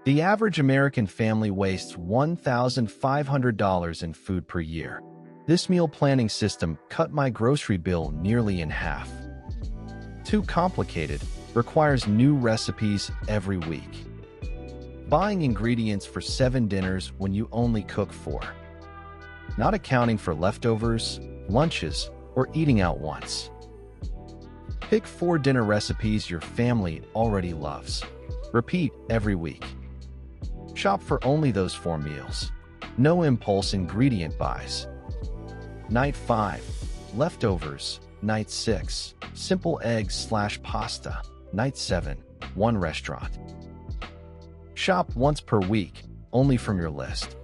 The average American family wastes $1,500 in food per year. This meal planning system cut my grocery bill nearly in half. Too complicated, requires new recipes every week. Buying ingredients for 7 dinners when you only cook 4. Not accounting for leftovers, lunches, or eating out once. Pick 4 dinner recipes your family already loves. Repeat every week. Shop for only those 4 meals. No impulse ingredient buys. Night 5. Leftovers. Night 6. Simple eggs/pasta. Night 7. 1 restaurant. Shop once per week, only from your list.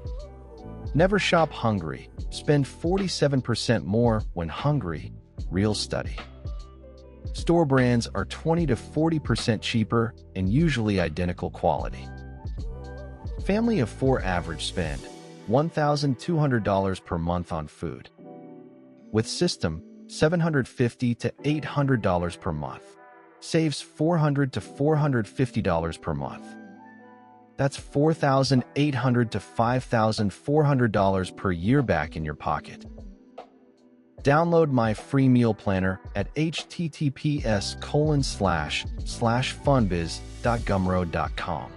Never shop hungry. Spend 47% more when hungry. Real study. Store brands are 20 to 40% cheaper and usually identical quality. Family of 4 average spend $1,200 per month on food. With system, $750 to $800 per month. Saves $400 to $450 per month. That's $4,800 to $5,400 per year back in your pocket. Download my free meal planner at https://funbiz.gumroad.com.